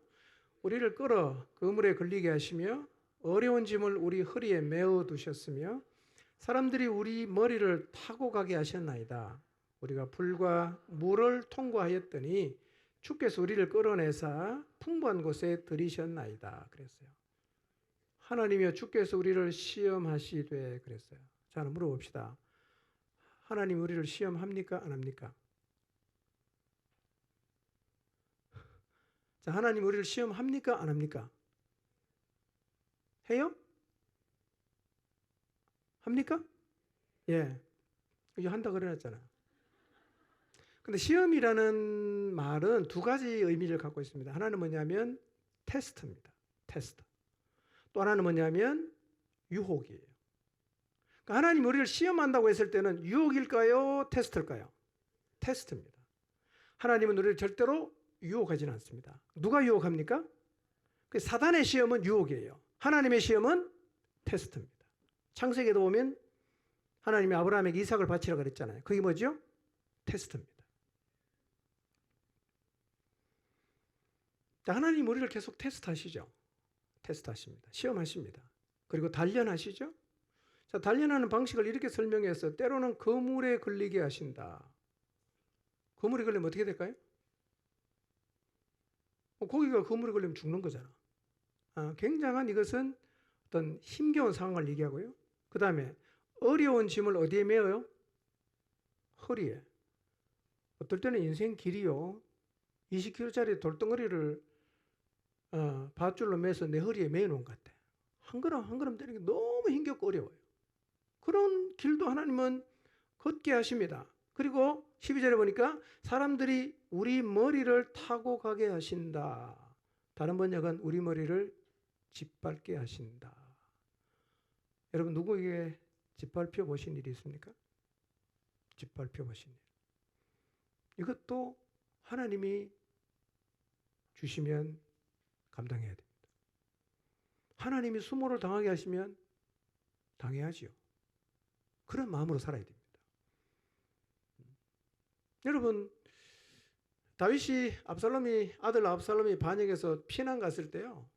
Speaker 1: 우리를 끌어 그물에 걸리게 하시며 어려운 짐을 우리 허리에 메어 두셨으며 사람들이 우리 머리를 타고 가게 하셨나이다. 우리가 불과 물을 통과하였더니 주께서 우리를 끌어내사 풍부한 곳에 들이셨나이다. 그랬어요. 하나님이여 주께서 우리를 시험하시되 그랬어요. 자, 물어봅시다. 하나님 우리를 시험합니까? 안 합니까? 자, 하나님 우리를 시험합니까? 안 합니까? 해요? 합니까? 예. 이제 한다 그래놨잖아요. 근데 시험이라는 말은 두 가지 의미를 갖고 있습니다. 하나는 뭐냐면 테스트입니다. 테스트. 또 하나는 뭐냐면 유혹이에요. 그러니까 하나님 우리를 시험한다고 했을 때는 유혹일까요? 테스트일까요? 테스트입니다. 하나님은 우리를 절대로 유혹하지는 않습니다. 누가 유혹합니까? 사단의 시험은 유혹이에요. 하나님의 시험은 테스트입니다. 창세기에도 보면 하나님이 아브라함에게 이삭을 바치라고 그랬잖아요. 그게 뭐죠? 테스트입니다. 하나님 우리를 계속 테스트하시죠. 테스트하십니다. 시험하십니다. 그리고 단련하시죠. 자, 단련하는 방식을 이렇게 설명해서 때로는 그물에 걸리게 하신다. 그물에 걸리면 어떻게 될까요? 고기가 그물에 걸리면 죽는 거잖아. 굉장한 이것은 어떤 힘겨운 상황을 얘기하고요. 그 다음에 어려운 짐을 어디에 메어요? 허리에. 어떨 때는 인생 길이요. 20kg짜리 돌덩어리를 밧줄로 매서 내 허리에 매어놓은 것 같아. 한 걸음 한 걸음 떼는 게 너무 힘겹고 어려워요. 그런 길도 하나님은 걷게 하십니다. 그리고 12절에 보니까 사람들이 우리 머리를 타고 가게 하신다. 다른 번역은 우리 머리를 짓밟게 하신다. 여러분 누구에게 짓밟혀 보신 일이 있습니까? 짓밟혀 보신 일. 이것도 하나님이 주시면 감당해야 됩니다. 하나님이 수모를 당하게 하시면 당해야지요. 그런 마음으로 살아야 됩니다. 여러분 다윗이 아들 압살롬이 반역해서 피난 갔을 때요.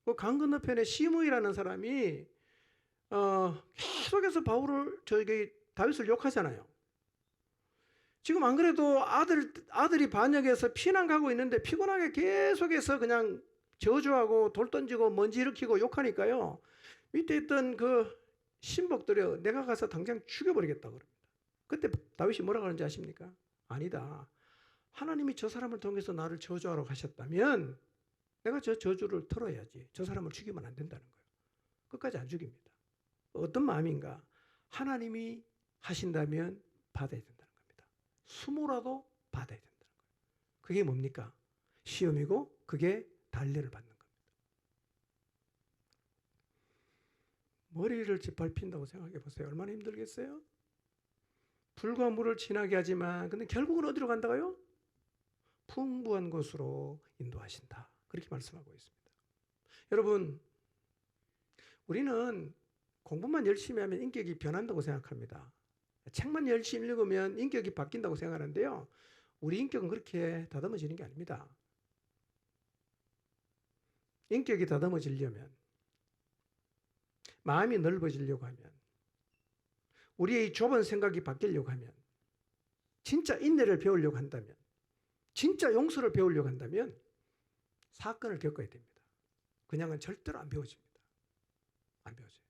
Speaker 1: 그 강 건너편에 시므이라는 사람이 계속해서 다윗을 욕하잖아요. 지금 안 그래도 아들이 반역해서 피난 가고 있는데 피곤하게 계속해서 그냥 저주하고 돌 던지고 먼지 일으키고 욕하니까요. 밑에 있던 그 신복들이요, 내가 가서 당장 죽여버리겠다 그럽니다. 그때 다윗이 뭐라 그러는지 아십니까? 아니다. 하나님이 저 사람을 통해서 나를 저주하러 가셨다면 내가 저 저주를 털어야지. 저 사람을 죽이면 안 된다는 거예요. 끝까지 안 죽입니다. 어떤 마음인가? 하나님이 하신다면 받아야 된다는 겁니다. 수모라도 받아야 된다는 거예요. 그게 뭡니까? 시험이고 그게 단련을 받는 겁니다. 머리를 짓밟힌다고 생각해 보세요. 얼마나 힘들겠어요? 불과 물을 지나게 하지만 근데 결국은 어디로 간다고요? 풍부한 곳으로 인도하신다. 그렇게 말씀하고 있습니다. 여러분, 우리는 공부만 열심히 하면 인격이 변한다고 생각합니다. 책만 열심히 읽으면 인격이 바뀐다고 생각하는데요. 우리 인격은 그렇게 다듬어지는 게 아닙니다. 인격이 다듬어지려면, 마음이 넓어지려고 하면, 우리의 좁은 생각이 바뀌려고 하면, 진짜 인내를 배우려고 한다면, 진짜 용서를 배우려고 한다면 사건을 겪어야 됩니다. 그냥은 절대로 안 배워집니다. 안 배워져요.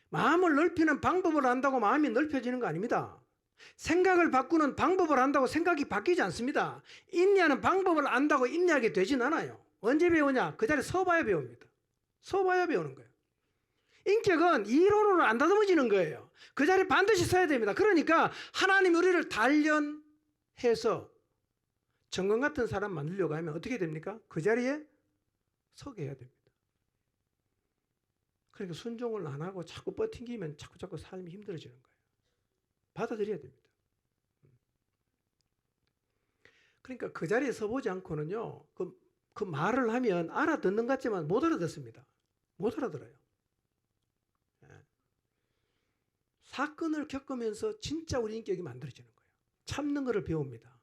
Speaker 1: 마음을 넓히는 방법을 안다고 마음이 넓혀지는 거 아닙니다. 생각을 바꾸는 방법을 안다고 생각이 바뀌지 않습니다. 인내하는 방법을 안다고 인내하게 되진 않아요. 언제 배우냐? 그 자리에 서봐야 배웁니다. 서봐야 배우는 거예요. 인격은 이론으로 안 다듬어지는 거예요. 그 자리에 반드시 서야 됩니다. 그러니까 하나님이 우리를 단련해서 정금 같은 사람 만들려고 하면 어떻게 됩니까? 그 자리에 서게 해야 됩니다. 그러니까 순종을 안 하고 자꾸 버팅기면 자꾸 삶이 힘들어지는 거예요. 받아들여야 됩니다. 그러니까 그 자리에 서보지 않고는요, 그 말을 하면 알아듣는 것 같지만 못 알아듣습니다. 못 알아들어요. 사건을 겪으면서 진짜 우리 인격이 만들어지는 거예요. 참는 것을 배웁니다.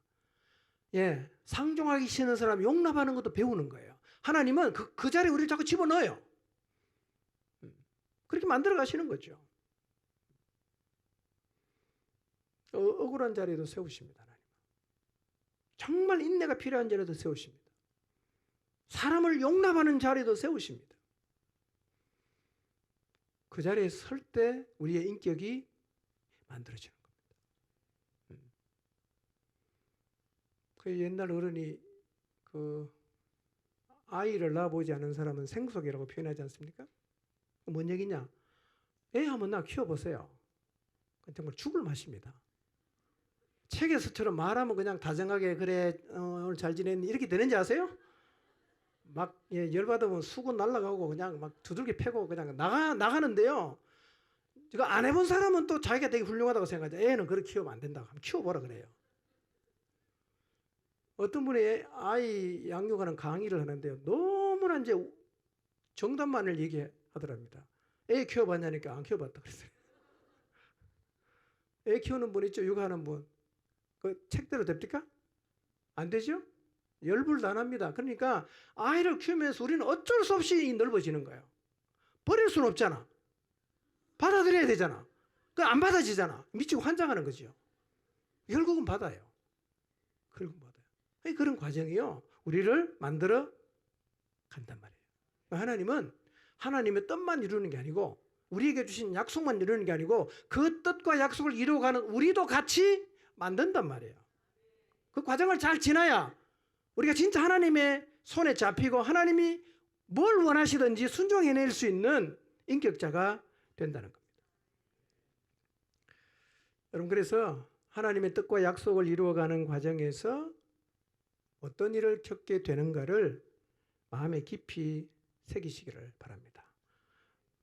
Speaker 1: 상종하기 싫은 사람 용납하는 것도 배우는 거예요. 하나님은 그 자리에 우리를 자꾸 집어넣어요. 그렇게 만들어 가시는 거죠. 억울한 자리에도 세우십니다. 하나님. 정말 인내가 필요한 자리에도 세우십니다. 사람을 용납하는 자리에도 세우십니다. 그 자리에 설 때 우리의 인격이 만들어지는 겁니다. 그 옛날 어른이 아이를 낳아보지 않은 사람은 생속이라고 표현하지 않습니까? 뭔 얘기냐? 애 한번 낳아 키워보세요. 정말 죽을 맛입니다. 책에서처럼 말하면 그냥 다정하게 그래 오늘 잘 지냈니 이렇게 되는지 아세요? 막 열받으면 수건 날아가고 그냥 막 두들겨 패고 그냥 나가는데요. 이거 안 해본 사람은 또 자기가 되게 훌륭하다고 생각하죠. 애는 그렇게 키우면 안 된다고 한번 키워보라 그래요. 어떤 분이 아이 양육하는 강의를 하는데요. 너무나 이제 정답만을 얘기하더랍니다. 애 키워봤냐니까 안 키워봤다 그랬어요. 애 키우는 분 있죠? 육아하는 분. 그 책대로 됩니까? 안 되죠? 열불단합니다. 그러니까 아이를 키우면서 우리는 어쩔 수 없이 넓어지는 거예요. 버릴 수는 없잖아. 받아들여야 되잖아. 안 받아지잖아. 미치고 환장하는 거죠. 결국은 받아요. 결국은 받아요. 그런 과정이요. 우리를 만들어 간단 말이에요. 하나님은 하나님의 뜻만 이루는 게 아니고 우리에게 주신 약속만 이루는 게 아니고 그 뜻과 약속을 이루어가는 우리도 같이 만든단 말이에요. 그 과정을 잘 지나야 우리가 진짜 하나님의 손에 잡히고 하나님이 뭘 원하시든지 순종해낼 수 있는 인격자가 된다는 겁니다. 여러분, 그래서 하나님의 뜻과 약속을 이루어가는 과정에서 어떤 일을 겪게 되는가를 마음에 깊이 새기시기를 바랍니다.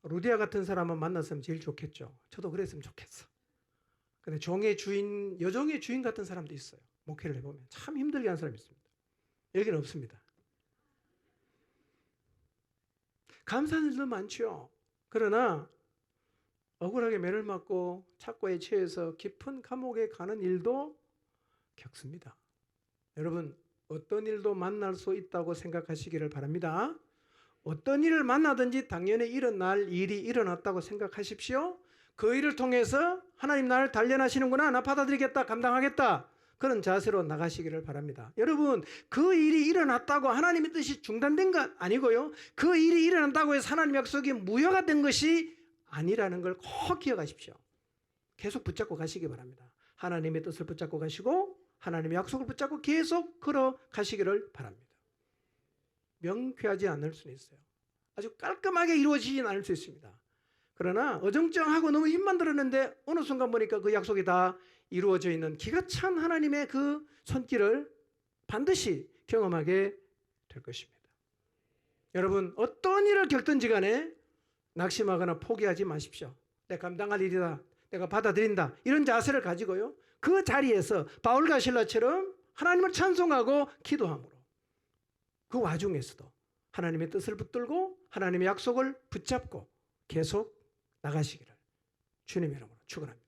Speaker 1: 루디아 같은 사람은 만났으면 제일 좋겠죠. 저도 그랬으면 좋겠어. 근데 종의 주인, 여종의 주인 같은 사람도 있어요. 목회를 해보면 참 힘들게 하는 사람이 있습니다. 여기는 없습니다. 감사한 일도 많죠. 그러나 억울하게 매를 맞고 착고에 취해서 깊은 감옥에 가는 일도 겪습니다. 여러분, 어떤 일도 만날 수 있다고 생각하시기를 바랍니다. 어떤 일을 만나든지 당연히 일어날 일이 일어났다고 생각하십시오. 그 일을 통해서 하나님 나를 단련하시는구나. 나 받아들이겠다. 감당하겠다. 그런 자세로 나가시기를 바랍니다. 여러분, 그 일이 일어났다고 하나님의 뜻이 중단된 것 아니고요. 그 일이 일어난다고 해서 하나님의 약속이 무효가 된 것이 아니라는 걸 꼭 기억하십시오. 계속 붙잡고 가시기 바랍니다. 하나님의 뜻을 붙잡고 가시고 하나님의 약속을 붙잡고 계속 걸어가시기를 바랍니다. 명쾌하지 않을 수는 있어요. 아주 깔끔하게 이루어지진 않을 수 있습니다. 그러나 어정쩡하고 너무 힘만 들었는데 어느 순간 보니까 그 약속이 다 이루어져 있는 기가 찬 하나님의 그 손길을 반드시 경험하게 될 것입니다. 여러분, 어떤 일을 겪든지 간에 낙심하거나 포기하지 마십시오. 내가 감당할 일이다. 내가 받아들인다. 이런 자세를 가지고요. 그 자리에서 바울과 실라처럼 하나님을 찬송하고 기도함으로 그 와중에서도 하나님의 뜻을 붙들고 하나님의 약속을 붙잡고 계속 나가시기를 주님의 이름으로 축원합니다.